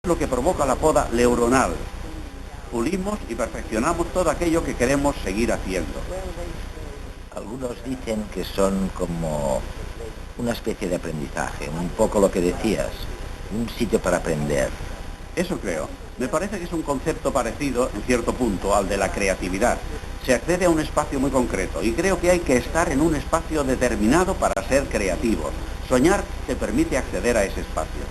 lo que provoca la poda neuronal. Pulimos y perfeccionamos todo aquello que queremos seguir haciendo. Algunos dicen que son como una especie de aprendizaje, un poco lo que decías, un sitio para aprender. Eso creo. Me parece que es un concepto parecido, en cierto punto, al de la creatividad. Se accede a un espacio muy concreto y creo que hay que estar en un espacio determinado para ser creativo. Soñar te permite acceder a ese espacio.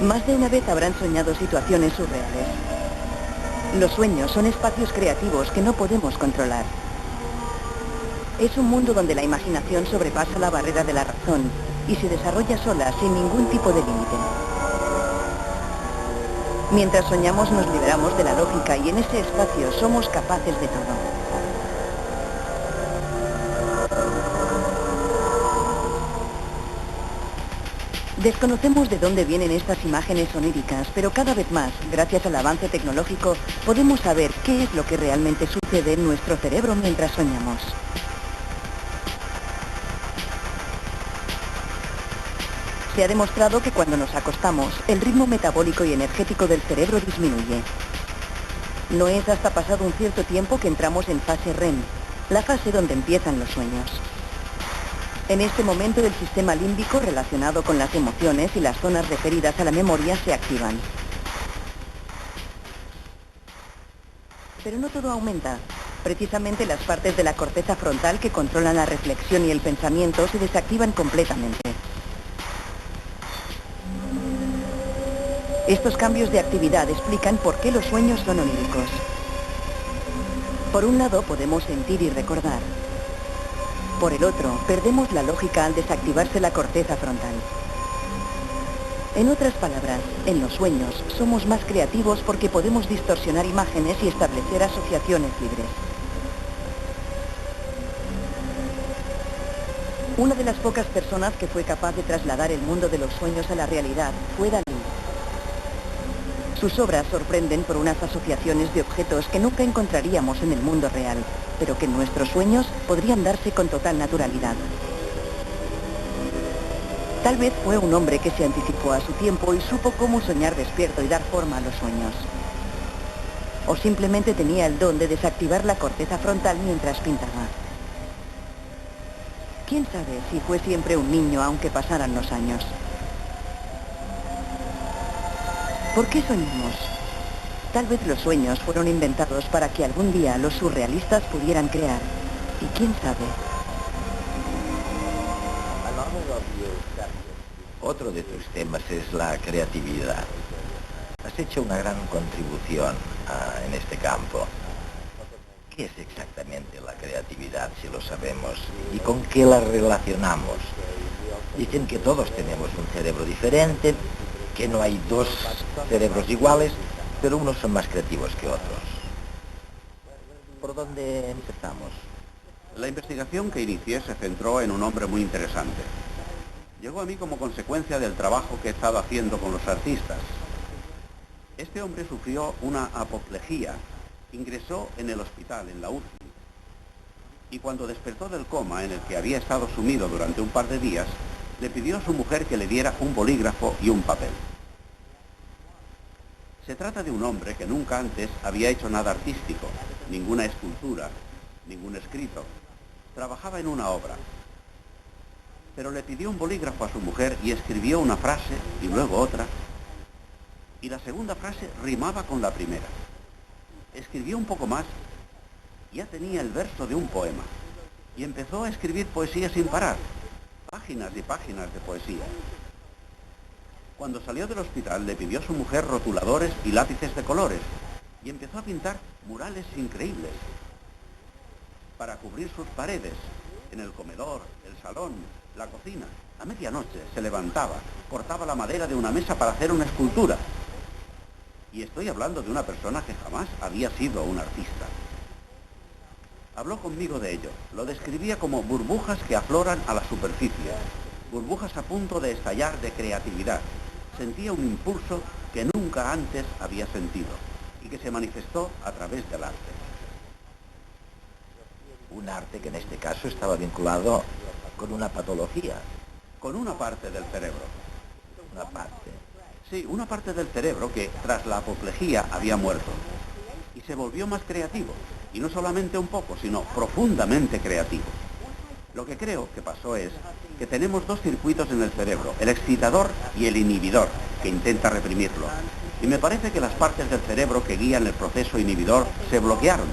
Más de una vez habrán soñado situaciones surreales. Los sueños son espacios creativos que no podemos controlar. Es un mundo donde la imaginación sobrepasa la barrera de la razón y se desarrolla sola sin ningún tipo de límite. Mientras soñamos nos liberamos de la lógica y en ese espacio somos capaces de todo. Desconocemos de dónde vienen estas imágenes oníricas, pero cada vez más, gracias al avance tecnológico, podemos saber qué es lo que realmente sucede en nuestro cerebro mientras soñamos. Se ha demostrado que cuando nos acostamos, el ritmo metabólico y energético del cerebro disminuye. No es hasta pasado un cierto tiempo que entramos en fase REM, la fase donde empiezan los sueños. En este momento el sistema límbico relacionado con las emociones y las zonas referidas a la memoria se activan. Pero no todo aumenta. Precisamente las partes de la corteza frontal que controlan la reflexión y el pensamiento se desactivan completamente. Estos cambios de actividad explican por qué los sueños son oníricos. Por un lado podemos sentir y recordar. Por el otro, perdemos la lógica al desactivarse la corteza frontal. En otras palabras, en los sueños somos más creativos porque podemos distorsionar imágenes y establecer asociaciones libres. Una de las pocas personas que fue capaz de trasladar el mundo de los sueños a la realidad fue Dalí. Sus obras sorprenden por unas asociaciones de objetos que nunca encontraríamos en el mundo real, pero que en nuestros sueños podrían darse con total naturalidad. Tal vez fue un hombre que se anticipó a su tiempo y supo cómo soñar despierto y dar forma a los sueños. O simplemente tenía el don de desactivar la corteza frontal mientras pintaba. ¿Quién sabe si fue siempre un niño aunque pasaran los años? ¿Por qué soñamos? Tal vez los sueños fueron inventados para que algún día los surrealistas pudieran crear. ¿Y quién sabe? Otro de tus temas es la creatividad. Has hecho una gran contribución en este campo. ¿Qué es exactamente la creatividad, si lo sabemos? ¿Y con qué la relacionamos? Dicen que todos tenemos un cerebro diferente, que no hay dos cerebros iguales, pero unos son más creativos que otros. ¿Por dónde empezamos? La investigación que inicié se centró en un hombre muy interesante. Llegó a mí como consecuencia del trabajo que he estado haciendo con los artistas. Este hombre sufrió una apoplejía, ingresó en el hospital, en la UCI, y cuando despertó del coma en el que había estado sumido durante un par de días, le pidió a su mujer que le diera un bolígrafo y un papel. Se trata de un hombre que nunca antes había hecho nada artístico, ninguna escultura, ningún escrito. Trabajaba en una obra. Pero le pidió un bolígrafo a su mujer y escribió una frase y luego otra. Y la segunda frase rimaba con la primera. Escribió un poco más, ya tenía el verso de un poema. Y empezó a escribir poesía sin parar. Páginas y páginas de poesía. Cuando salió del hospital le pidió a su mujer rotuladores y lápices de colores y empezó a pintar murales increíbles para cubrir sus paredes, en el comedor, el salón, la cocina. A medianoche se levantaba, cortaba la madera de una mesa para hacer una escultura. Y estoy hablando de una persona que jamás había sido un artista. Habló conmigo de ello, lo describía como burbujas que afloran a la superficie, burbujas a punto de estallar de creatividad. Sentía un impulso que nunca antes había sentido y que se manifestó a través del arte. Un arte que en este caso estaba vinculado con una patología. Con una parte del cerebro. Una parte. Sí, una parte del cerebro que, tras la apoplejía, había muerto. Y se volvió más creativo. Y no solamente un poco, sino profundamente creativo. Lo que creo que pasó es que tenemos dos circuitos en el cerebro, el excitador y el inhibidor, que intenta reprimirlo. Y me parece que las partes del cerebro que guían el proceso inhibidor se bloquearon.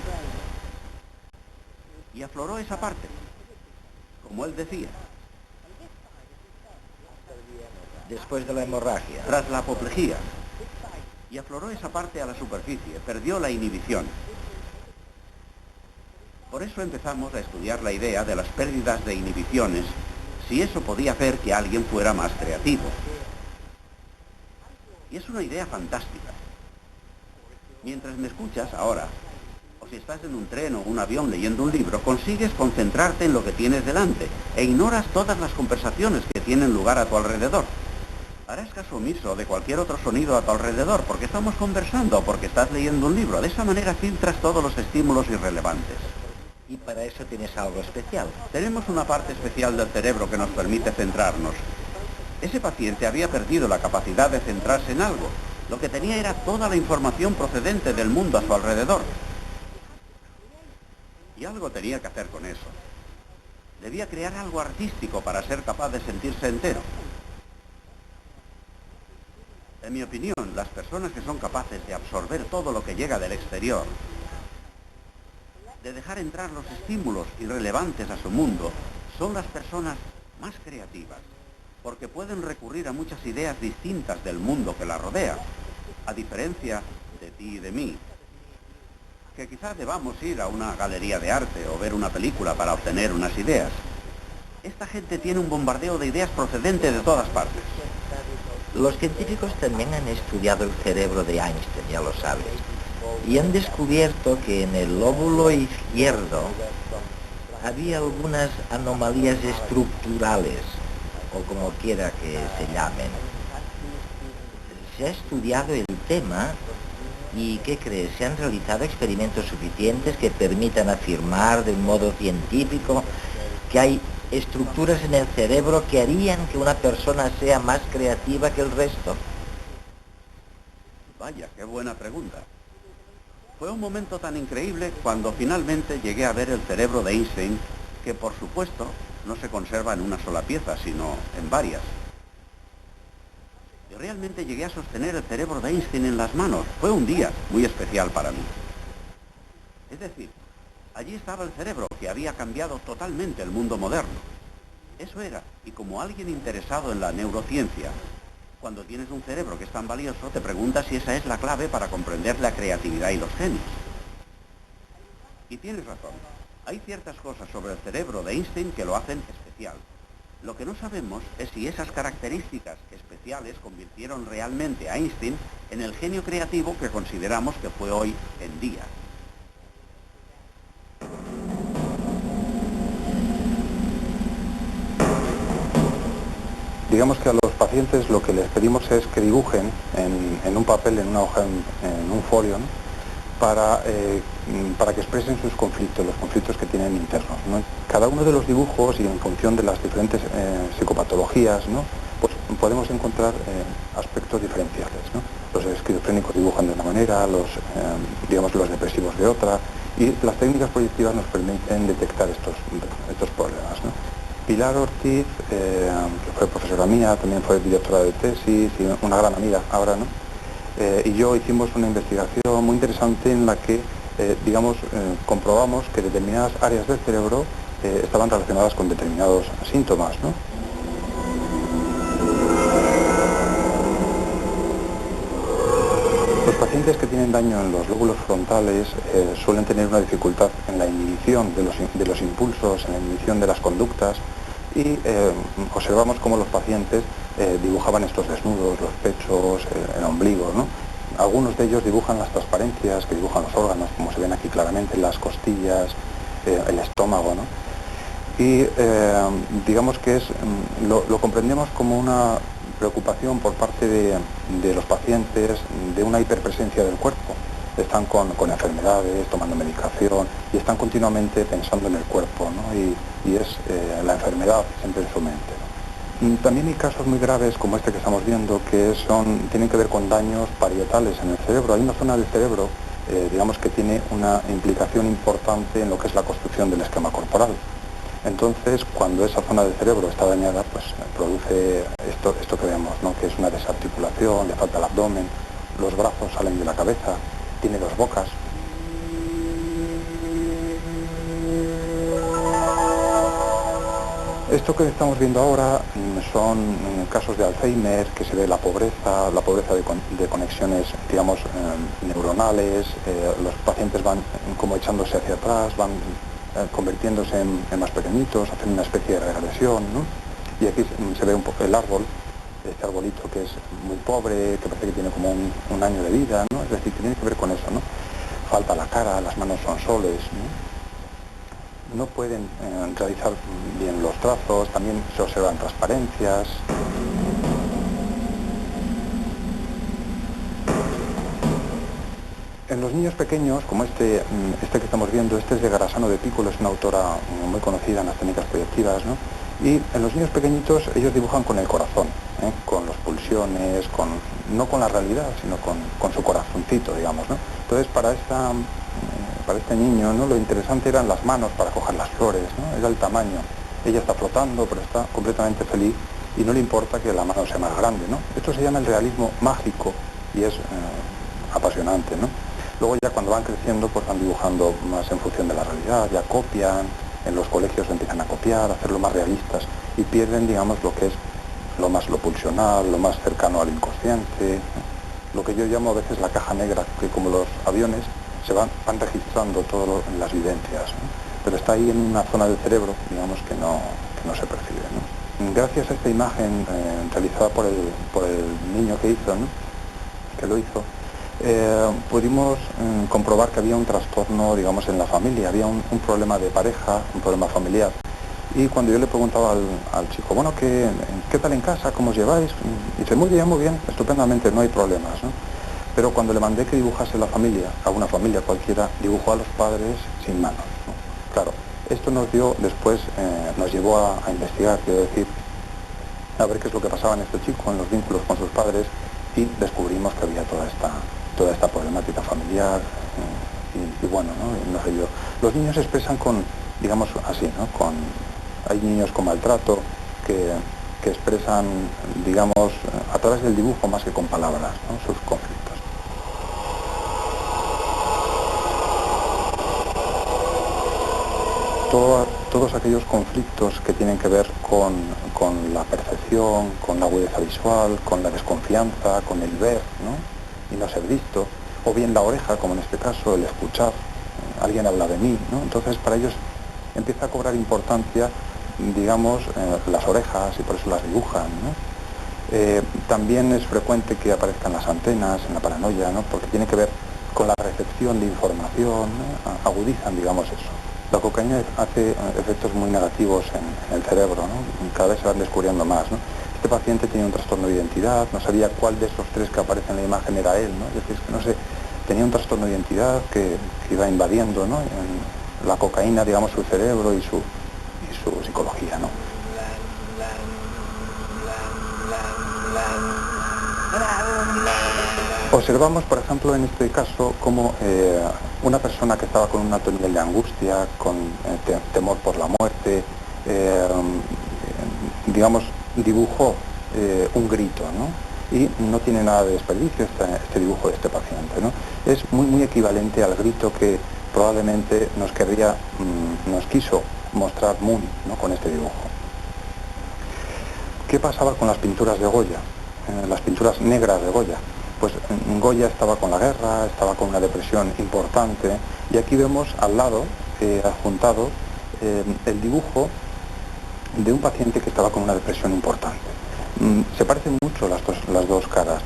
Y afloró esa parte, como él decía. Después de la hemorragia. Tras la apoplejía. Y afloró esa parte a la superficie, perdió la inhibición. Por eso empezamos a estudiar la idea de las pérdidas de inhibiciones, si eso podía hacer que alguien fuera más creativo. Y es una idea fantástica. Mientras me escuchas ahora, o si estás en un tren o un avión leyendo un libro, consigues concentrarte en lo que tienes delante e ignoras todas las conversaciones que tienen lugar a tu alrededor. Harás caso omiso de cualquier otro sonido a tu alrededor porque estamos conversando o porque estás leyendo un libro. De esa manera filtras todos los estímulos irrelevantes. Y para eso tienes algo especial. Tenemos una parte especial del cerebro que nos permite centrarnos. Ese paciente había perdido la capacidad de centrarse en algo. Lo que tenía era toda la información procedente del mundo a su alrededor. Y algo tenía que hacer con eso. Debía crear algo artístico para ser capaz de sentirse entero. En mi opinión, las personas que son capaces de absorber todo lo que llega del exterior, de dejar entrar los estímulos irrelevantes a su mundo, son las personas más creativas, porque pueden recurrir a muchas ideas distintas del mundo que la rodea, a diferencia de ti y de mí, que quizás debamos ir a una galería de arte o ver una película para obtener unas ideas. Esta gente tiene un bombardeo de ideas procedentes de todas partes. Los científicos también han estudiado el cerebro de Einstein, ya lo sabes, y han descubierto que en el lóbulo izquierdo había algunas anomalías estructurales, o como quiera que se llamen. Se ha estudiado el tema y, ¿qué crees? Se han realizado experimentos suficientes que permitan afirmar de un modo científico que hay estructuras en el cerebro que harían que una persona sea más creativa que el resto. Vaya, qué buena pregunta. Fue un momento tan increíble cuando finalmente llegué a ver el cerebro de Einstein, que por supuesto no se conserva en una sola pieza, sino en varias. Yo realmente llegué a sostener el cerebro de Einstein en las manos. Fue un día muy especial para mí. Es decir, allí estaba el cerebro que había cambiado totalmente el mundo moderno. Eso era, y como alguien interesado en la neurociencia, cuando tienes un cerebro que es tan valioso, te preguntas si esa es la clave para comprender la creatividad y los genios. Y tienes razón, hay ciertas cosas sobre el cerebro de Einstein que lo hacen especial. Lo que no sabemos es si esas características especiales convirtieron realmente a Einstein en el genio creativo que consideramos que fue hoy en día. Digamos que a los pacientes lo que les pedimos es que dibujen en un papel, en una hoja, en un folio, ¿no? para que expresen sus conflictos, los conflictos que tienen internos, ¿no? Cada uno de los dibujos y en función de las diferentes psicopatologías, ¿no? Pues podemos encontrar aspectos diferenciales, ¿no? Los esquizofrénicos dibujan de una manera, los depresivos de otra, y las técnicas proyectivas nos permiten detectar estos problemas, ¿no? Pilar Ortiz, que fue profesora mía, también fue directora de tesis y una gran amiga ahora, ¿no? Y yo hicimos una investigación muy interesante en la que, comprobamos que determinadas áreas del cerebro estaban relacionadas con determinados síntomas, ¿no? Los pacientes que tienen daño en los lóbulos frontales suelen tener una dificultad en la inhibición de los impulsos, en la inhibición de las conductas, y observamos cómo los pacientes dibujaban estos desnudos, los pechos, el ombligo, ¿no? Algunos de ellos dibujan las transparencias, que dibujan los órganos, como se ven aquí claramente, las costillas, el estómago, ¿no? Y digamos que lo comprendemos como una preocupación por parte de los pacientes de una hiperpresencia del cuerpo. están con enfermedades, tomando medicación y están continuamente pensando en el cuerpo, ¿no? Y es la enfermedad siempre en su mente, ¿no? También hay casos muy graves como este que estamos viendo que tienen que ver con daños parietales en el cerebro. Hay una zona del cerebro, digamos, que tiene una implicación importante en lo que es la construcción del esquema corporal. Entonces, cuando esa zona del cerebro está dañada, pues produce esto que vemos, ¿no? Que es una desarticulación, le falta el abdomen, los brazos salen de la cabeza, tiene dos bocas. Esto que estamos viendo ahora son casos de Alzheimer, que se ve la pobreza de conexiones, digamos, neuronales. Los pacientes van como echándose hacia atrás, van convirtiéndose en más pequeñitos, hacen una especie de regresión, ¿no? Y aquí se ve un poco el árbol, este arbolito que es muy pobre, que parece que tiene como un año de vida, ¿no? Es decir, que tiene que ver con eso, ¿no? Falta la cara, las manos son soles, ¿no? No pueden realizar bien los trazos, también se observan transparencias. En los niños pequeños, como este que estamos viendo, este es de Grasano de Piccolo, es una autora muy conocida en las técnicas proyectivas, ¿no? Y en los niños pequeñitos ellos dibujan con el corazón, con las pulsiones, no con la realidad, sino con su corazoncito, digamos, ¿no? Entonces para este niño, ¿no? Lo interesante eran las manos para coger las flores, ¿no? Era el tamaño. Ella está flotando, pero está completamente feliz y no le importa que la mano sea más grande, ¿no? Esto se llama el realismo mágico y es apasionante, ¿no? Luego ya cuando van creciendo pues van dibujando más en función de la realidad, ya copian, en los colegios empiezan a copiar, a hacerlo más realistas y pierden, digamos, lo que es lo pulsional, lo más cercano al inconsciente, lo que yo llamo a veces la caja negra, que como los aviones se van registrando todo en las vivencias, ¿no? Pero está ahí en una zona del cerebro, digamos, que no se percibe, ¿no? Gracias a esta imagen realizada por el niño que lo hizo, pudimos comprobar que había un trastorno, digamos, en la familia, había un problema de pareja, un problema familiar. Y cuando yo le preguntaba al chico, bueno, ¿qué tal en casa? ¿Cómo os lleváis? Y dice, muy bien, estupendamente, no hay problemas, ¿no? Pero cuando le mandé que dibujase la familia, a una familia cualquiera, dibujó a los padres sin manos, ¿no? Claro, esto nos llevó a investigar, quiero decir, a ver qué es lo que pasaba en este chico, en los vínculos con sus padres, y descubrimos que había toda esta problemática familiar, y bueno, ¿no? No sé yo. Los niños se expresan digamos así, ¿no? Hay niños con maltrato que expresan, digamos, a través del dibujo más que con palabras, ¿no? Sus conflictos. Todos aquellos conflictos que tienen que ver con la percepción, con la agudeza visual, con la desconfianza, con el ver, ¿no? Y no ser visto, o bien la oreja, como en este caso, el escuchar, alguien habla de mí, ¿no? Entonces para ellos empieza a cobrar importancia, digamos, las orejas, y por eso las dibujan, ¿no? También es frecuente que aparezcan las antenas en la paranoia, ¿no? Porque tiene que ver con la recepción de información, ¿no? Agudizan, digamos, eso. La cocaína hace efectos muy negativos en el cerebro, ¿no? Cada vez se van descubriendo más, ¿no? Este paciente tenía un trastorno de identidad, no sabía cuál de esos tres que aparecen en la imagen era él, ¿no? Es decir, que no sé, tenía un trastorno de identidad que iba invadiendo, ¿no? En la cocaína, digamos, su cerebro y su psicología, ¿no? Observamos, por ejemplo, en este caso, cómo una persona que estaba con un alto nivel de angustia, con temor por la muerte, digamos, dibujó un grito, ¿no? Y no tiene nada de desperdicio este dibujo de este paciente, ¿no? Es muy equivalente al grito que probablemente nos quiso mostrar Munch, ¿no? Con este dibujo. ¿Qué pasaba con las pinturas de Goya? Las pinturas negras de Goya. Pues Goya estaba con la guerra, estaba con una depresión importante, y aquí vemos al lado, adjuntado, el dibujo de un paciente que estaba con una depresión importante. Se parecen mucho las dos caras.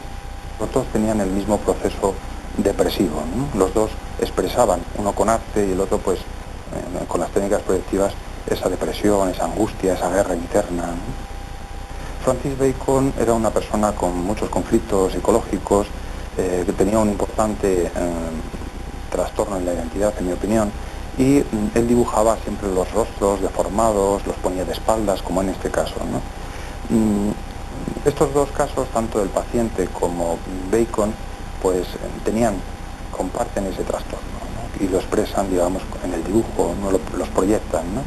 Los dos tenían el mismo proceso depresivo, ¿no? Los dos expresaban, uno con arte y el otro pues con las técnicas proyectivas, esa depresión, esa angustia, esa guerra interna, ¿no? Francis Bacon era una persona con muchos conflictos psicológicos, que tenía un importante trastorno en la identidad, en mi opinión, y él dibujaba siempre los rostros deformados, los ponía de espaldas, como en este caso, ¿no? Estos dos casos, tanto del paciente como Bacon, pues comparten ese trastorno, ¿no? Y lo expresan, digamos, en el dibujo, no los proyectan, ¿no?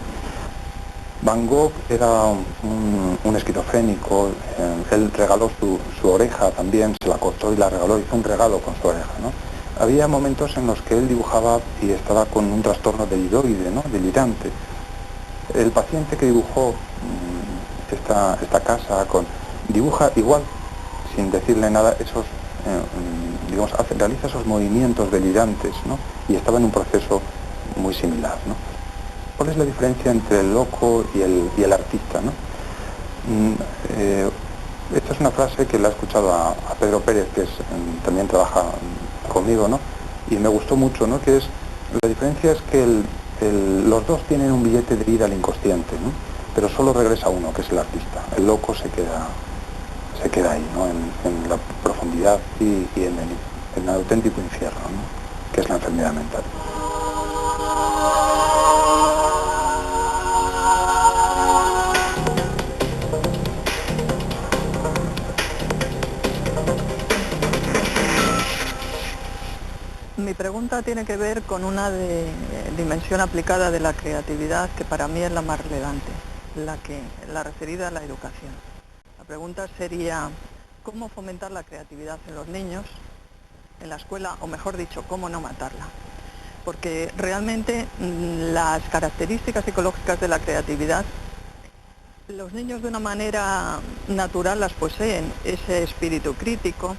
Van Gogh era un esquizofrénico, él regaló su oreja también, se la cortó y la regaló, hizo un regalo con su oreja, ¿no? Había momentos en los que él dibujaba y estaba con un trastorno deliroide, ¿no? Delirante. El paciente que dibujó esta casa dibuja igual, sin decirle nada, digamos, realiza esos movimientos delirantes, ¿no? Y estaba en un proceso muy similar, ¿no? ¿Cuál es la diferencia entre el loco y el artista, ¿no? Esta es una frase que la he escuchado a Pedro Pérez, que también trabaja conmigo, ¿no? Y me gustó mucho, ¿no? Que la diferencia es que los dos tienen un billete de ida al inconsciente, ¿no? Pero solo regresa uno, que es el artista. El loco se queda ahí, ¿no? En la profundidad y en el auténtico infierno, ¿no? Que es la enfermedad mental. Mi pregunta tiene que ver con una dimensión aplicada de la creatividad que para mí es la más relevante, la referida a la educación. La pregunta sería, ¿cómo fomentar la creatividad en los niños, en la escuela, o mejor dicho, cómo no matarla? Porque realmente las características psicológicas de la creatividad, los niños de una manera natural las poseen, ese espíritu crítico,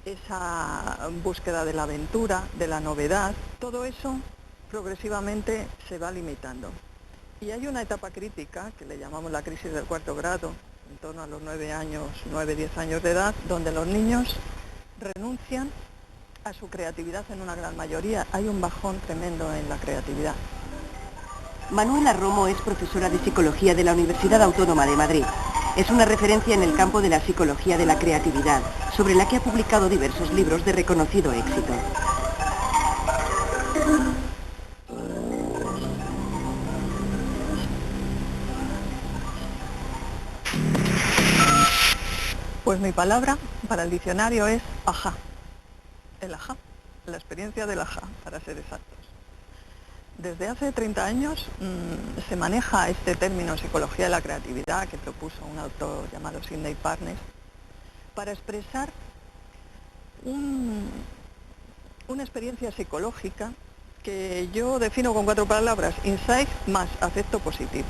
esa búsqueda de la aventura, de la novedad, todo eso progresivamente se va limitando. Y hay una etapa crítica, que le llamamos la crisis del cuarto grado, en torno a los 9-10 años de edad, donde los niños renuncian a su creatividad en una gran mayoría. Hay un bajón tremendo en la creatividad. Manuela Romo es profesora de Psicología de la Universidad Autónoma de Madrid. Es una referencia en el campo de la psicología de la creatividad, sobre la que ha publicado diversos libros de reconocido éxito. Pues mi palabra para el diccionario es ajá. El ajá, la experiencia del ajá, para ser exactos. Desde hace 30 años se maneja este término psicología de la creatividad que propuso un autor llamado Sidney Parnes para expresar una experiencia psicológica que yo defino con 4 palabras: insight más afecto positivo.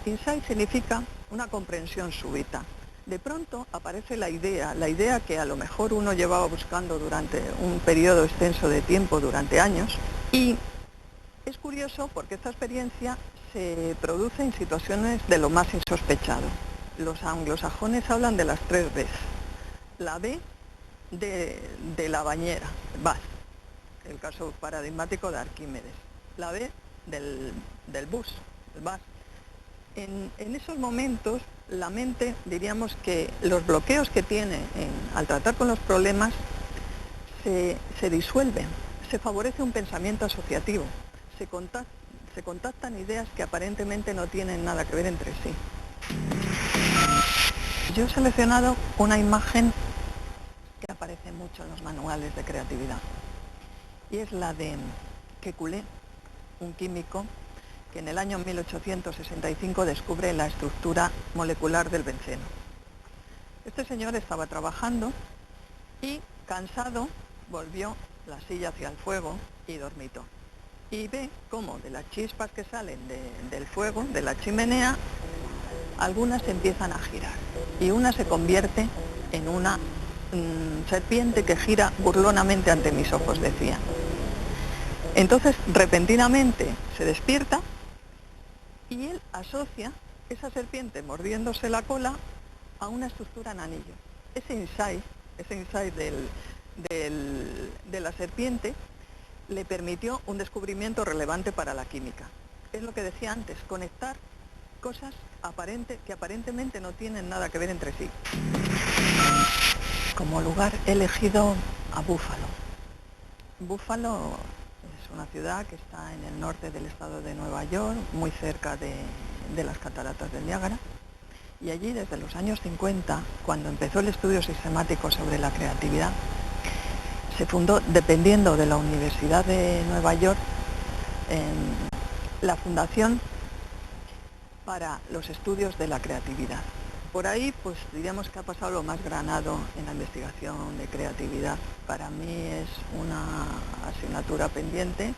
Insight significa una comprensión súbita. De pronto aparece la idea que a lo mejor uno llevaba buscando durante un periodo extenso de tiempo, durante años, y es curioso porque esta experiencia se produce en situaciones de lo más insospechado. Los anglosajones hablan de las 3 Bs. La B de la bañera, bath, el caso paradigmático de Arquímedes. La B del bus, el bus. En esos momentos la mente, diríamos que los bloqueos que tiene al tratar con los problemas se disuelven, se favorece un pensamiento asociativo. Se contactan ideas que aparentemente no tienen nada que ver entre sí. Yo he seleccionado una imagen que aparece mucho en los manuales de creatividad, y es la de Kekulé, un químico que en el año 1865 descubre la estructura molecular del benceno. Este señor estaba trabajando y, cansado, volvió la silla hacia el fuego y dormitó. Y ve cómo de las chispas que salen del fuego, de la chimenea, algunas empiezan a girar y una se convierte en una serpiente que gira burlonamente ante mis ojos, decía. Entonces, repentinamente se despierta y él asocia esa serpiente mordiéndose la cola a una estructura en anillo. Ese insight de la serpiente le permitió un descubrimiento relevante para la química. Es lo que decía antes, conectar cosas que aparentemente no tienen nada que ver entre sí. Como lugar he elegido a Búfalo. Búfalo es una ciudad que está en el norte del estado de Nueva York, muy cerca de las cataratas del Niágara. Y allí, desde los años 50, cuando empezó el estudio sistemático sobre la creatividad, se fundó, dependiendo de la Universidad de Nueva York, la Fundación para los Estudios de la Creatividad. Por ahí, pues diríamos que ha pasado lo más granado en la investigación de creatividad. Para mí es una asignatura pendiente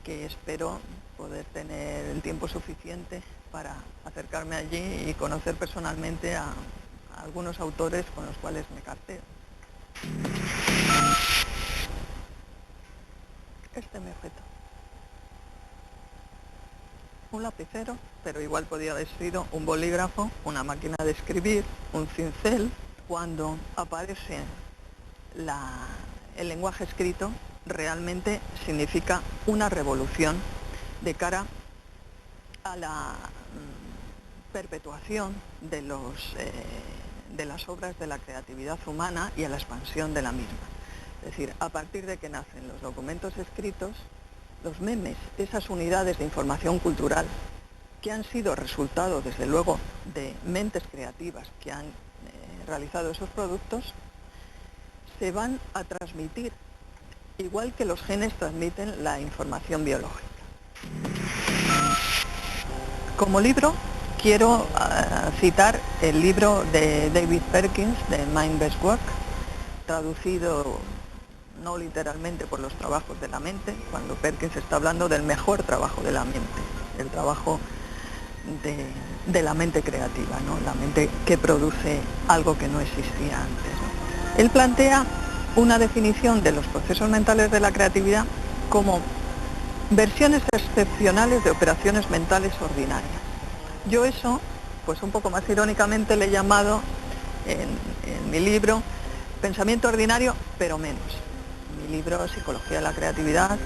que espero poder tener el tiempo suficiente para acercarme allí y conocer personalmente a algunos autores con los cuales me carteo. Este es mi objeto. Un lapicero, pero igual podía haber sido un bolígrafo, una máquina de escribir, un cincel. Cuando aparece el lenguaje escrito, realmente significa una revolución de cara a la perpetuación de las obras de la creatividad humana y a la expansión de la misma. Es decir, a partir de que nacen los documentos escritos, los memes, esas unidades de información cultural que han sido resultado, desde luego, de mentes creativas que han realizado esos productos, se van a transmitir, igual que los genes transmiten la información biológica. Como libro, quiero citar el libro de David Perkins, de Mind Best Work, traducido no literalmente por los trabajos de la mente, cuando Perkins está hablando del mejor trabajo de la mente, el trabajo de la mente creativa, ¿no? La mente que produce algo que no existía antes, ¿no? Él plantea una definición de los procesos mentales de la creatividad como versiones excepcionales de operaciones mentales ordinarias. Yo eso, pues un poco más irónicamente le he llamado en mi libro pensamiento ordinario, pero menos. Mi libro Psicología de la Creatividad,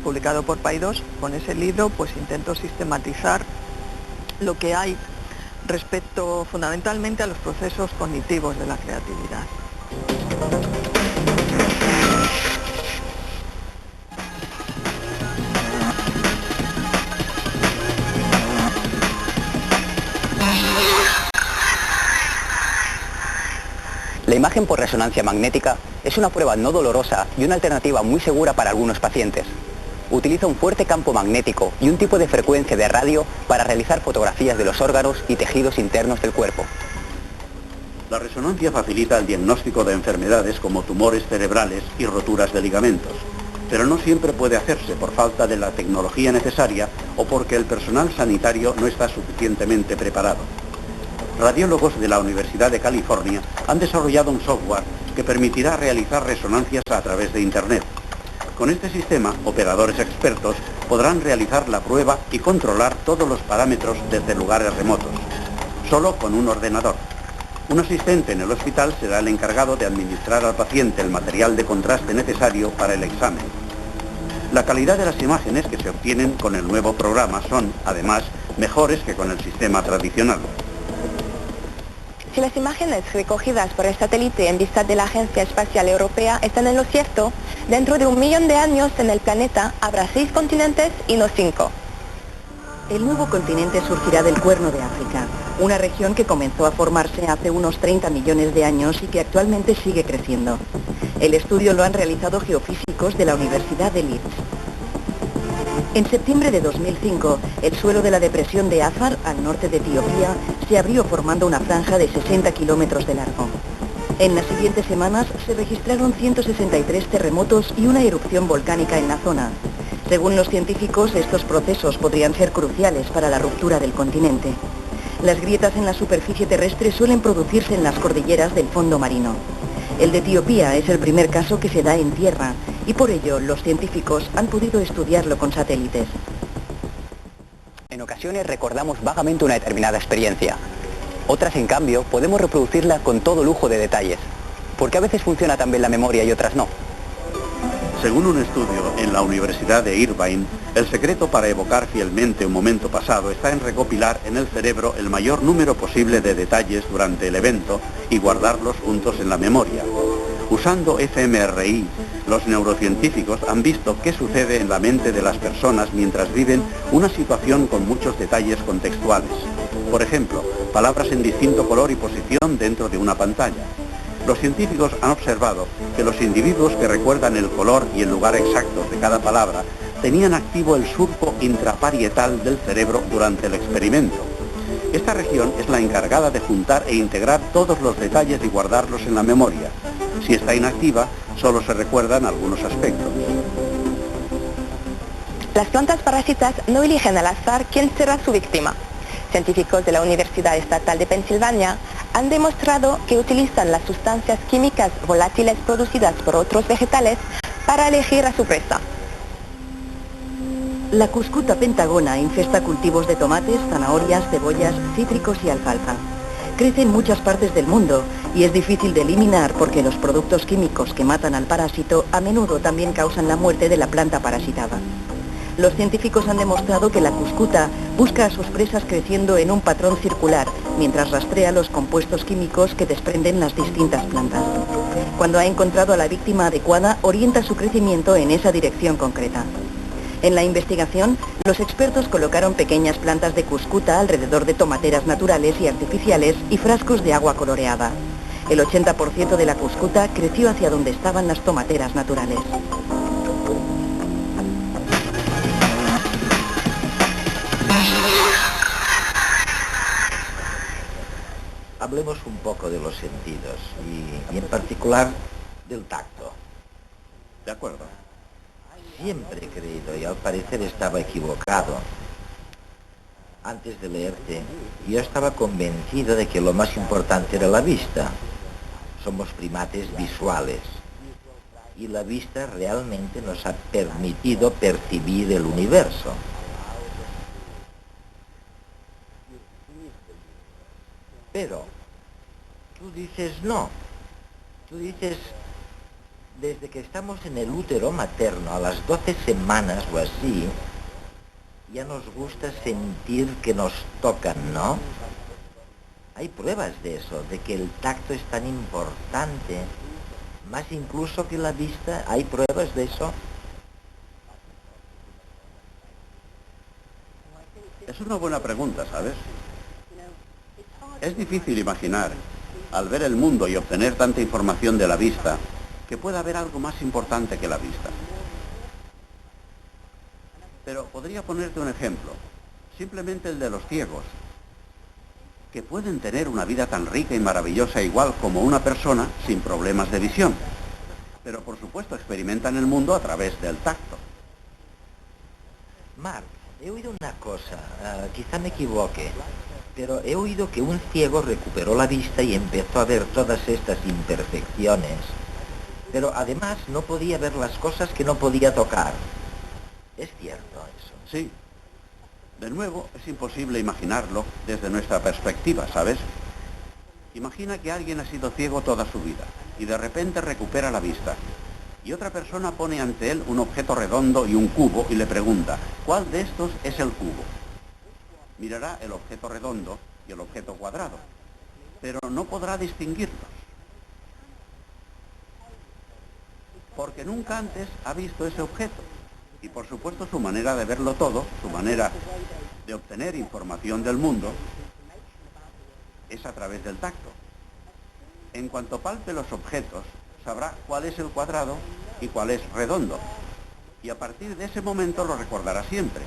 publicado por Paidós, con ese libro pues intento sistematizar lo que hay respecto fundamentalmente a los procesos cognitivos de la creatividad. La imagen por resonancia magnética es una prueba no dolorosa y una alternativa muy segura para algunos pacientes. Utiliza un fuerte campo magnético y un tipo de frecuencia de radio para realizar fotografías de los órganos y tejidos internos del cuerpo. La resonancia facilita el diagnóstico de enfermedades como tumores cerebrales y roturas de ligamentos, pero no siempre puede hacerse por falta de la tecnología necesaria o porque el personal sanitario no está suficientemente preparado. Radiólogos de la Universidad de California han desarrollado un software que permitirá realizar resonancias a través de Internet. Con este sistema, operadores expertos podrán realizar la prueba y controlar todos los parámetros desde lugares remotos, solo con un ordenador. Un asistente en el hospital será el encargado de administrar al paciente el material de contraste necesario para el examen. La calidad de las imágenes que se obtienen con el nuevo programa son, además, mejores que con el sistema tradicional. Si las imágenes recogidas por el satélite en vista de la Agencia Espacial Europea están en lo cierto, dentro de 1 millón de años en el planeta habrá 6 continentes y no 5. El nuevo continente surgirá del Cuerno de África, una región que comenzó a formarse hace unos 30 millones de años y que actualmente sigue creciendo. El estudio lo han realizado geofísicos de la Universidad de Leeds. En septiembre de 2005, el suelo de la depresión de Afar, al norte de Etiopía, se abrió formando una franja de 60 kilómetros de largo. En las siguientes semanas se registraron 163 terremotos y una erupción volcánica en la zona. Según los científicos, estos procesos podrían ser cruciales para la ruptura del continente. Las grietas en la superficie terrestre suelen producirse en las cordilleras del fondo marino. El de Etiopía es el primer caso que se da en tierra y por ello los científicos han podido estudiarlo con satélites. En ocasiones recordamos vagamente una determinada experiencia. Otras, en cambio, podemos reproducirla con todo lujo de detalles. ¿Por qué a veces funciona tan bien la memoria y otras no? Según un estudio en la Universidad de Irvine, el secreto para evocar fielmente un momento pasado está en recopilar en el cerebro el mayor número posible de detalles durante el evento y guardarlos juntos en la memoria. Usando fMRI, los neurocientíficos han visto qué sucede en la mente de las personas mientras viven una situación con muchos detalles contextuales. Por ejemplo, palabras en distinto color y posición dentro de una pantalla. Los científicos han observado que los individuos que recuerdan el color y el lugar exactos de cada palabra tenían activo el surco intraparietal del cerebro durante el experimento. Esta región es la encargada de juntar e integrar todos los detalles y guardarlos en la memoria. Si está inactiva, solo se recuerdan algunos aspectos. Las plantas parásitas no eligen al azar quién será su víctima. Científicos de la Universidad Estatal de Pensilvania han demostrado que utilizan las sustancias químicas volátiles producidas por otros vegetales para elegir a su presa. La cuscuta pentagona infesta cultivos de tomates, zanahorias, cebollas, cítricos y alfalfa. Crece en muchas partes del mundo y es difícil de eliminar porque los productos químicos que matan al parásito a menudo también causan la muerte de la planta parasitada. Los científicos han demostrado que la cuscuta busca a sus presas creciendo en un patrón circular, mientras rastrea los compuestos químicos que desprenden las distintas plantas. Cuando ha encontrado a la víctima adecuada, orienta su crecimiento en esa dirección concreta. En la investigación, los expertos colocaron pequeñas plantas de cuscuta alrededor de tomateras naturales y artificiales y frascos de agua coloreada. El 80% de la cuscuta creció hacia donde estaban las tomateras naturales. Hablemos un poco de los sentidos y en particular del tacto. De acuerdo. Siempre he creído, y al parecer estaba equivocado. Antes de leerte, yo estaba convencido de que lo más importante era la vista. Somos primates visuales. Y la vista realmente nos ha permitido percibir el universo. Pero tú dices no. Tú dices, desde que estamos en el útero materno, a las 12 semanas o así, ya nos gusta sentir que nos tocan, ¿no? Hay pruebas de eso, de que el tacto es tan importante, más incluso que la vista. ¿Hay pruebas de eso? Es una buena pregunta, ¿sabes? Es difícil imaginar, al ver el mundo y obtener tanta información de la vista, que pueda haber algo más importante que la vista. Pero podría ponerte un ejemplo, simplemente el de los ciegos, que pueden tener una vida tan rica y maravillosa igual como una persona sin problemas de visión, pero por supuesto experimentan el mundo a través del tacto. Mark, he oído una cosa, quizá me equivoque, pero he oído que un ciego recuperó la vista y empezó a ver todas estas imperfecciones, pero además no podía ver las cosas que no podía tocar. ¿Es cierto eso? Sí. De nuevo, es imposible imaginarlo desde nuestra perspectiva, ¿sabes? Imagina que alguien ha sido ciego toda su vida y de repente recupera la vista. Y otra persona pone ante él un objeto redondo y un cubo y le pregunta, ¿cuál de estos es el cubo? Mirará el objeto redondo y el objeto cuadrado, pero no podrá distinguirlos, porque nunca antes ha visto ese objeto. Y por supuesto su manera de verlo todo, su manera de obtener información del mundo, es a través del tacto. En cuanto palpe los objetos, sabrá cuál es el cuadrado y cuál es redondo. Y a partir de ese momento lo recordará siempre.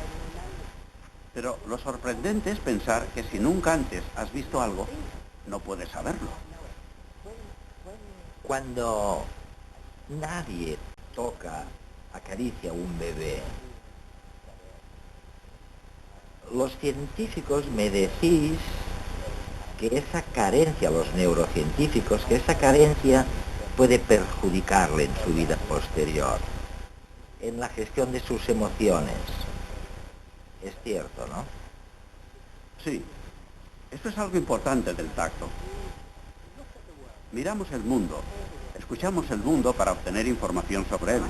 Pero lo sorprendente es pensar que si nunca antes has visto algo, no puedes saberlo. Cuando nadie toca, acaricia a un bebé, los científicos me decís que esa carencia, los neurocientíficos, que esa carencia puede perjudicarle en su vida posterior, en la gestión de sus emociones. Es cierto, ¿no? Sí, esto es algo importante del tacto. Miramos el mundo, escuchamos el mundo para obtener información sobre él.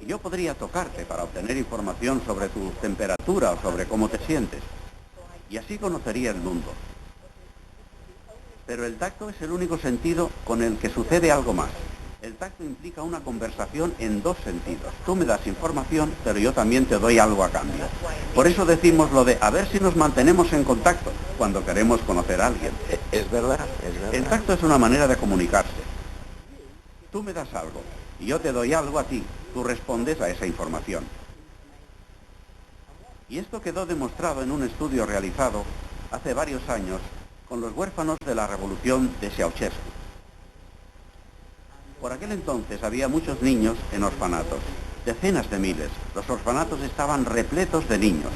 Y yo podría tocarte para obtener información sobre tu temperatura o sobre cómo te sientes. Y así conocería el mundo. Pero el tacto es el único sentido con el que sucede algo más. El tacto implica una conversación en dos sentidos. Tú me das información, pero yo también te doy algo a cambio. Por eso decimos lo de a ver si nos mantenemos en contacto cuando queremos conocer a alguien. Es verdad, es verdad. El tacto es una manera de comunicarse. Tú me das algo y yo te doy algo a ti. Tú respondes a esa información. Y esto quedó demostrado en un estudio realizado hace varios años con los huérfanos de la Revolución de Ceausescu. Por aquel entonces había muchos niños en orfanatos, decenas de miles. Los orfanatos estaban repletos de niños.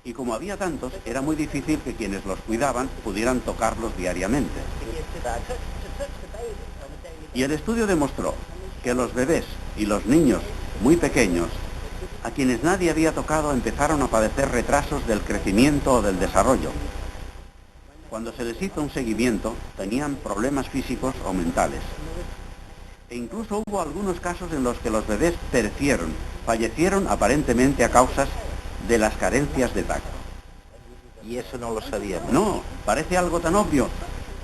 Y como había tantos, era muy difícil que quienes los cuidaban pudieran tocarlos diariamente. Y el estudio demostró que los bebés y los niños muy pequeños, a quienes nadie había tocado, empezaron a padecer retrasos del crecimiento o del desarrollo. Cuando se les hizo un seguimiento, tenían problemas físicos o mentales. E incluso hubo algunos casos en los que los bebés perecieron, fallecieron aparentemente a causas de las carencias de tacto. Y eso no lo sabíamos. No, parece algo tan obvio.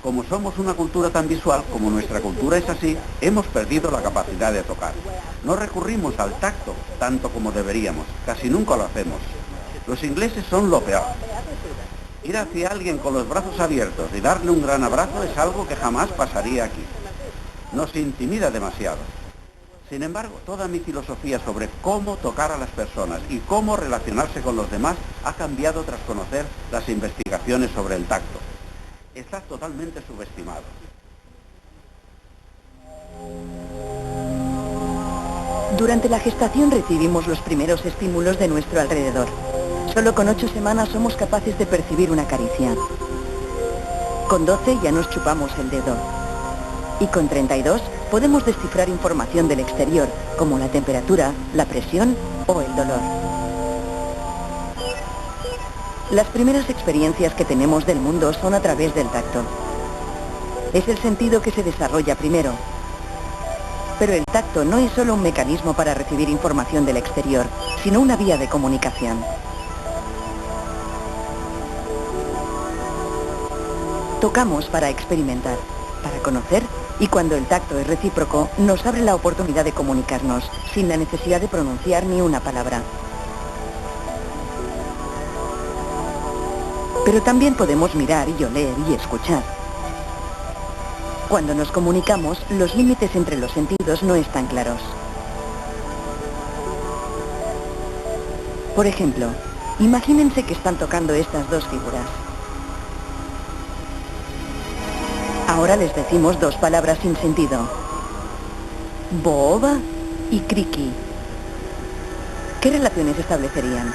Como somos una cultura tan visual, como nuestra cultura es así, hemos perdido la capacidad de tocar. No recurrimos al tacto tanto como deberíamos, casi nunca lo hacemos. Los ingleses son lo peor. Ir hacia alguien con los brazos abiertos y darle un gran abrazo es algo que jamás pasaría aquí. Nos intimida demasiado. Sin embargo, toda mi filosofía sobre cómo tocar a las personas y cómo relacionarse con los demás ha cambiado tras conocer las investigaciones sobre el tacto. Está totalmente subestimado. Durante la gestación recibimos los primeros estímulos de nuestro alrededor. Solo con 8 semanas somos capaces de percibir una caricia. Con 12 ya nos chupamos el dedo. Y con 32 podemos descifrar información del exterior, como la temperatura, la presión o el dolor. Las primeras experiencias que tenemos del mundo son a través del tacto. Es el sentido que se desarrolla primero. Pero el tacto no es solo un mecanismo para recibir información del exterior, sino una vía de comunicación. Tocamos para experimentar, para conocer, y cuando el tacto es recíproco, nos abre la oportunidad de comunicarnos, sin la necesidad de pronunciar ni una palabra. Pero también podemos mirar y oler y escuchar. Cuando nos comunicamos, los límites entre los sentidos no están claros. Por ejemplo, imagínense que están tocando estas dos figuras. Ahora les decimos dos palabras sin sentido. Booba y Kriki. ¿Qué relaciones establecerían?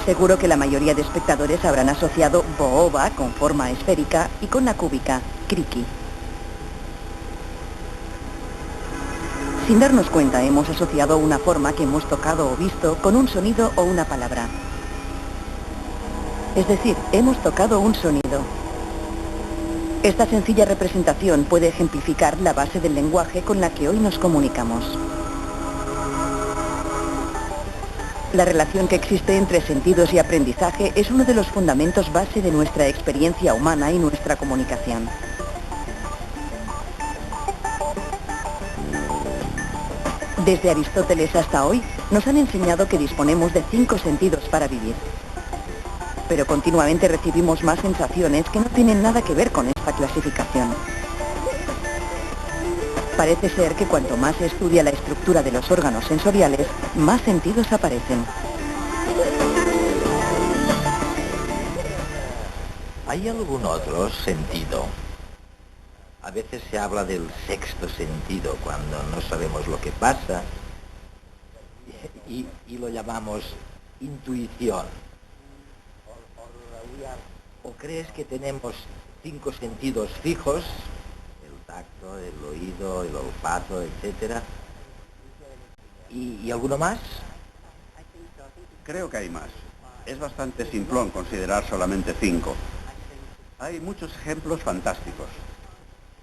Seguro que la mayoría de espectadores habrán asociado booba con forma esférica y con la cúbica, Kriki. Sin darnos cuenta, hemos asociado una forma que hemos tocado o visto con un sonido o una palabra. Es decir, hemos tocado un sonido. Esta sencilla representación puede ejemplificar la base del lenguaje con la que hoy nos comunicamos. La relación que existe entre sentidos y aprendizaje es uno de los fundamentos base de nuestra experiencia humana y nuestra comunicación. Desde Aristóteles hasta hoy, nos han enseñado que disponemos de 5 sentidos para vivir. Pero continuamente recibimos más sensaciones que no tienen nada que ver con esta clasificación. Parece ser que cuanto más se estudia la estructura de los órganos sensoriales, más sentidos aparecen. ¿Hay algún otro sentido? A veces se habla del sexto sentido cuando no sabemos lo que pasa y lo llamamos intuición. ¿O crees que tenemos 5 sentidos fijos? El tacto, el oído, el olfato, etcétera. ¿Y alguno más? Creo que hay más. Es bastante simplón considerar solamente 5. Hay muchos ejemplos fantásticos.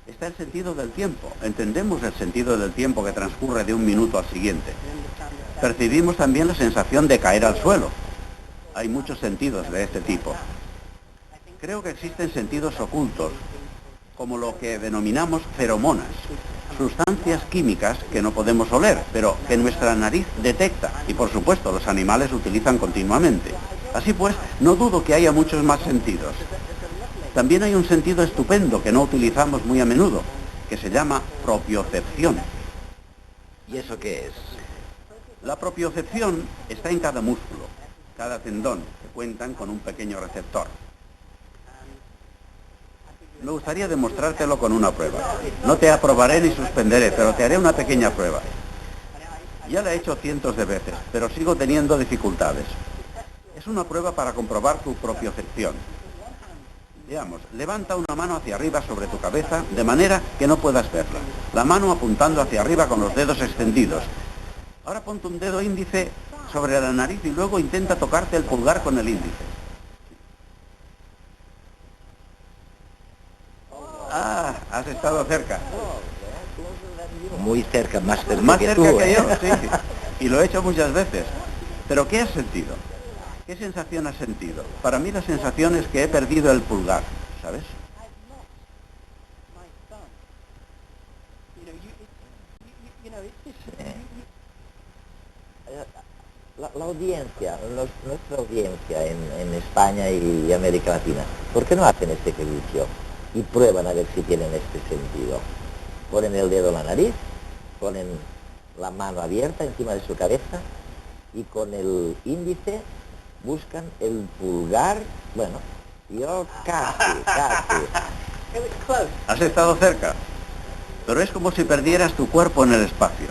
Está el sentido del tiempo. Entendemos el sentido del tiempo que transcurre de un minuto al siguiente. Percibimos también la sensación de caer al suelo. Hay muchos sentidos de este tipo. Creo que existen sentidos ocultos, como lo que denominamos feromonas, sustancias químicas que no podemos oler, pero que nuestra nariz detecta y por supuesto los animales utilizan continuamente. Así pues, no dudo que haya muchos más sentidos. También hay un sentido estupendo que no utilizamos muy a menudo, que se llama propiocepción. ¿Y eso qué es? La propiocepción está en cada músculo, cada tendón, que cuentan con un pequeño receptor. Me gustaría demostrártelo con una prueba. No te aprobaré ni suspenderé, pero te haré una pequeña prueba. Ya la he hecho cientos de veces, pero sigo teniendo dificultades. Es una prueba para comprobar tu propiocepción. Veamos, levanta una mano hacia arriba sobre tu cabeza, de manera que no puedas verla. La mano apuntando hacia arriba con los dedos extendidos. Ahora ponte un dedo índice sobre la nariz y luego intenta tocarte el pulgar con el índice. Ah, has estado cerca. Muy cerca, más cerca Más que cerca tú, que ¿eh? yo, sí. Y lo he hecho muchas veces. ¿Pero qué has sentido? ¿Qué sensación has sentido? Para mí la sensación es que he perdido el pulgar, ¿sabes? La audiencia, nuestra audiencia en España y América Latina, ¿por qué no hacen este ejercicio y prueban a ver si tienen este sentido? Ponen el dedo en la nariz, ponen la mano abierta encima de su cabeza y con el índice buscan el pulgar. Bueno, yo casi. Has estado cerca, pero es como si perdieras tu cuerpo en el espacio.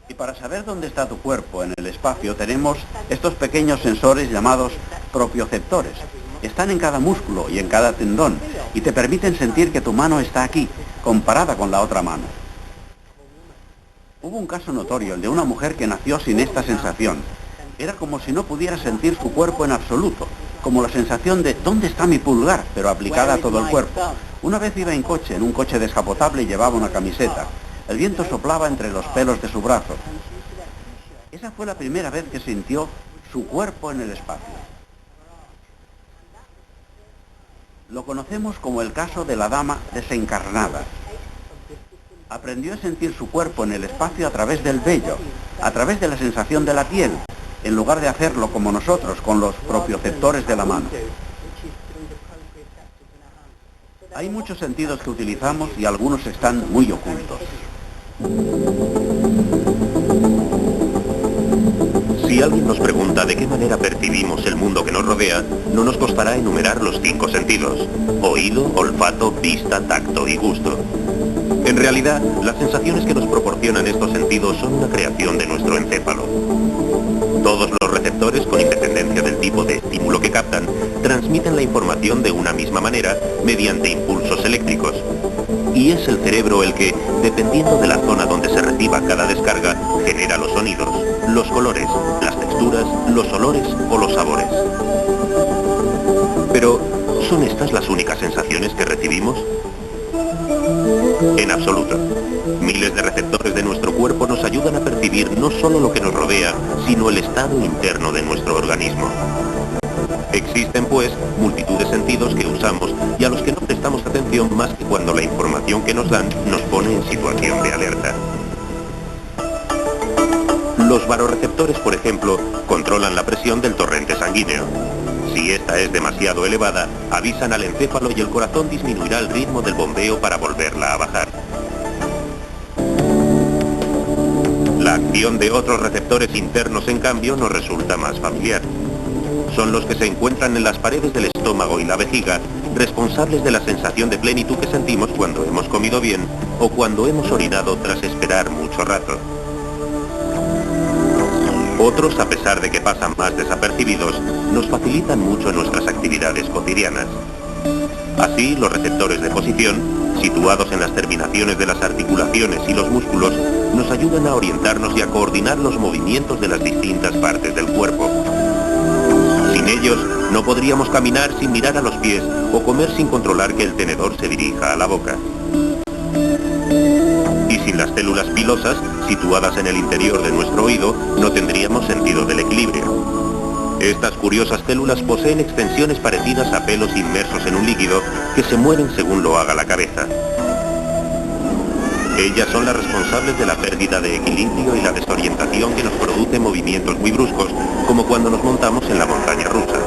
Y para saber dónde está tu cuerpo en el espacio tenemos estos pequeños sensores llamados propioceptores. Están en cada músculo y en cada tendón y te permiten sentir que tu mano está aquí, comparada con la otra mano. Hubo un caso notorio, el de una mujer que nació sin esta sensación. Era como si no pudiera sentir su cuerpo en absoluto, como la sensación de ¿dónde está mi pulgar?, pero aplicada a todo el cuerpo. Una vez iba en coche, en un coche descapotable y llevaba una camiseta. El viento soplaba entre los pelos de su brazo. Esa fue la primera vez que sintió su cuerpo en el espacio. Lo conocemos como el caso de la dama desencarnada. Aprendió a sentir su cuerpo en el espacio a través del vello, a través de la sensación de la piel, en lugar de hacerlo como nosotros, con los propioceptores de la mano. Hay muchos sentidos que utilizamos y algunos están muy ocultos. Si alguien nos pregunta de qué manera percibimos el mundo que nos rodea, no nos costará enumerar los 5 sentidos: oído, olfato, vista, tacto y gusto. En realidad, las sensaciones que nos proporcionan estos sentidos son una creación de nuestro encéfalo. Todos los receptores, con independencia del tipo de estímulo que captan, transmiten la información de una misma manera mediante impulsos eléctricos. Y es el cerebro el que, dependiendo de la zona donde se reciba cada descarga, genera los sonidos, los colores, las texturas, los olores o los sabores. Pero, ¿son estas las únicas sensaciones que recibimos? En absoluto. Miles de receptores de nuestro cuerpo nos ayudan a percibir no solo lo que nos rodea, sino el estado interno de nuestro organismo. Existen, pues, multitud de sentidos que usamos y a los que no prestamos atención más que cuando la información que nos dan nos pone en situación de alerta. Los baroreceptores, por ejemplo, controlan la presión del torrente sanguíneo. Si esta es demasiado elevada, avisan al encéfalo y el corazón disminuirá el ritmo del bombeo para volverla a bajar. La acción de otros receptores internos, en cambio, nos resulta más familiar. Son los que se encuentran en las paredes del estómago y la vejiga, responsables de la sensación de plenitud que sentimos cuando hemos comido bien o cuando hemos orinado tras esperar mucho rato. Otros, a pesar de que pasan más desapercibidos, nos facilitan mucho nuestras actividades cotidianas. Así, los receptores de posición, situados en las terminaciones de las articulaciones y los músculos, nos ayudan a orientarnos y a coordinar los movimientos de las distintas partes del cuerpo. Sin ellos, no podríamos caminar sin mirar a los pies o comer sin controlar que el tenedor se dirija a la boca. Y sin las células pilosas, situadas en el interior de nuestro oído, no tendríamos sentido del equilibrio. Estas curiosas células poseen extensiones parecidas a pelos inmersos en un líquido que se mueven según lo haga la cabeza. Ellas son las responsables de la pérdida de equilibrio y la desorientación que nos produce movimientos muy bruscos, como cuando nos montamos en la montaña rusa.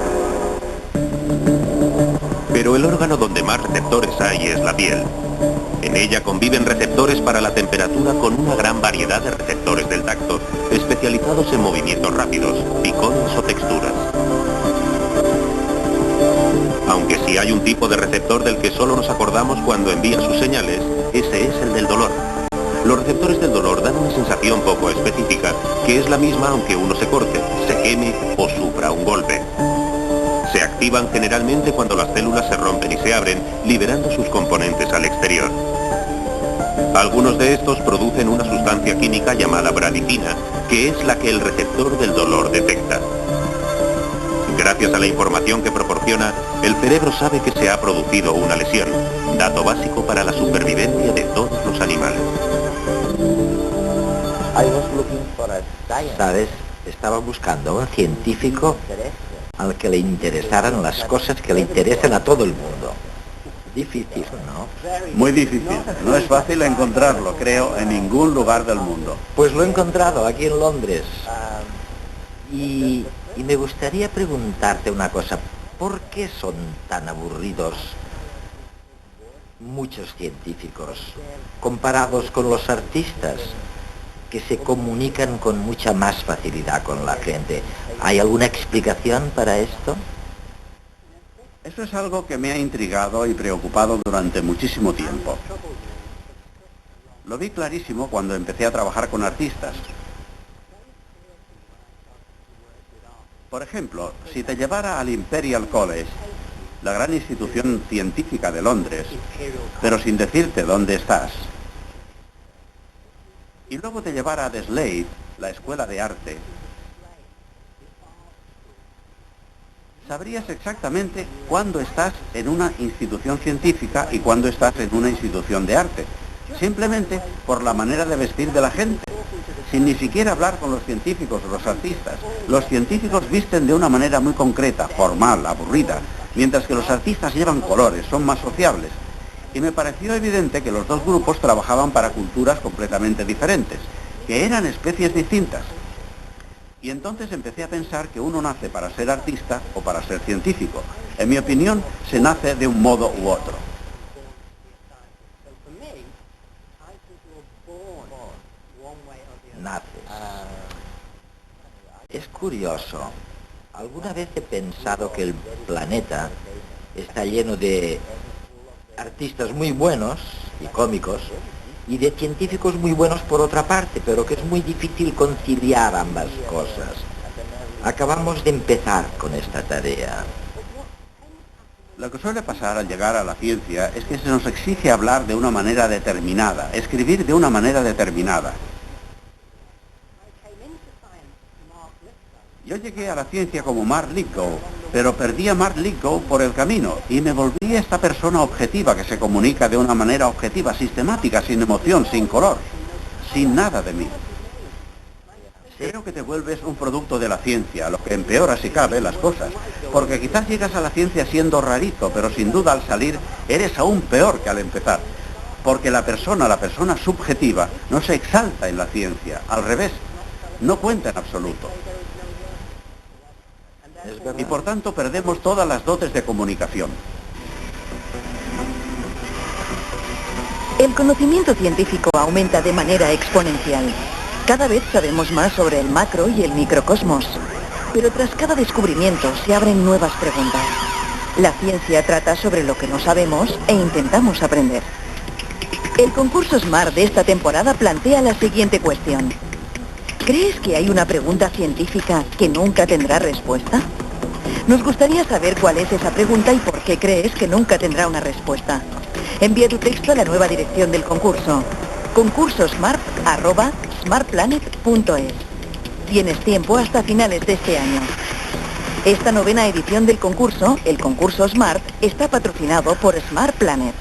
Pero el órgano donde más receptores hay es la piel. En ella conviven receptores para la temperatura con una gran variedad de receptores del tacto, especializados en movimientos rápidos, picones o texturas. Aunque sí hay un tipo de receptor del que solo nos acordamos cuando envía sus señales, ese es el del dolor. Los receptores del dolor dan una sensación poco específica, que es la misma aunque uno se corte, se queme o sufra un golpe. Se activan generalmente cuando las células se rompen y se abren, liberando sus componentes al exterior. Algunos de estos producen una sustancia química llamada bradicina, que es la que el receptor del dolor detecta. Gracias a la información que proporciona, el cerebro sabe que se ha producido una lesión, dato básico para la supervivencia de todos los animales. ¿Sabes? Estaba buscando a un científico al que le interesaran las cosas que le interesan a todo el mundo. Difícil, ¿no? Muy difícil. No es fácil encontrarlo, creo, en ningún lugar del mundo. Pues lo he encontrado aquí en Londres. Y me gustaría preguntarte una cosa. ¿Por qué son tan aburridos muchos científicos comparados con los artistas, que se comunican con mucha más facilidad con la gente? ¿Hay alguna explicación para esto? Eso es algo que me ha intrigado y preocupado durante muchísimo tiempo. Lo vi clarísimo cuando empecé a trabajar con artistas. Por ejemplo, si te llevara al Imperial College, la gran institución científica de Londres, pero sin decirte dónde estás, y luego te llevara a The Slade, la escuela de arte, sabrías exactamente cuándo estás en una institución científica y cuándo estás en una institución de arte, simplemente por la manera de vestir de la gente, sin ni siquiera hablar con los científicos o los artistas. Los científicos visten de una manera muy concreta, formal, aburrida, mientras que los artistas llevan colores, son más sociables. Y me pareció evidente que los dos grupos trabajaban para culturas completamente diferentes, que eran especies distintas. Y entonces empecé a pensar que uno nace para ser artista o para ser científico. En mi opinión, se nace de un modo u otro. Naces. Es curioso. Alguna vez he pensado que el planeta está lleno de artistas muy buenos y cómicos, y de científicos muy buenos por otra parte, pero que es muy difícil conciliar ambas cosas. Acabamos de empezar con esta tarea. Lo que suele pasar al llegar a la ciencia es que se nos exige hablar de una manera determinada, escribir de una manera determinada. Yo llegué a la ciencia como Mark Lithgow, pero perdí a Mark Lithgow por el camino y me volví esta persona objetiva que se comunica de una manera objetiva, sistemática, sin emoción, sin color, sin nada de mí. Creo que te vuelves un producto de la ciencia, lo que empeora si cabe las cosas, porque quizás llegas a la ciencia siendo rarito, pero sin duda al salir eres aún peor que al empezar, porque la persona subjetiva no se exalta en la ciencia, al revés, no cuenta en absoluto. Y por tanto perdemos todas las dotes de comunicación. El conocimiento científico aumenta de manera exponencial. Cada vez sabemos más sobre el macro y el microcosmos. Pero tras cada descubrimiento se abren nuevas preguntas. La ciencia trata sobre lo que no sabemos e intentamos aprender. El concurso SMART de esta temporada plantea la siguiente cuestión. ¿Crees que hay una pregunta científica que nunca tendrá respuesta? Nos gustaría saber cuál es esa pregunta y por qué crees que nunca tendrá una respuesta. Envía tu texto a la nueva dirección del concurso, concursosmart@smartplanet.es. Tienes tiempo hasta finales de este año. Esta novena edición del concurso, el concurso SMART, está patrocinado por Smart Planet.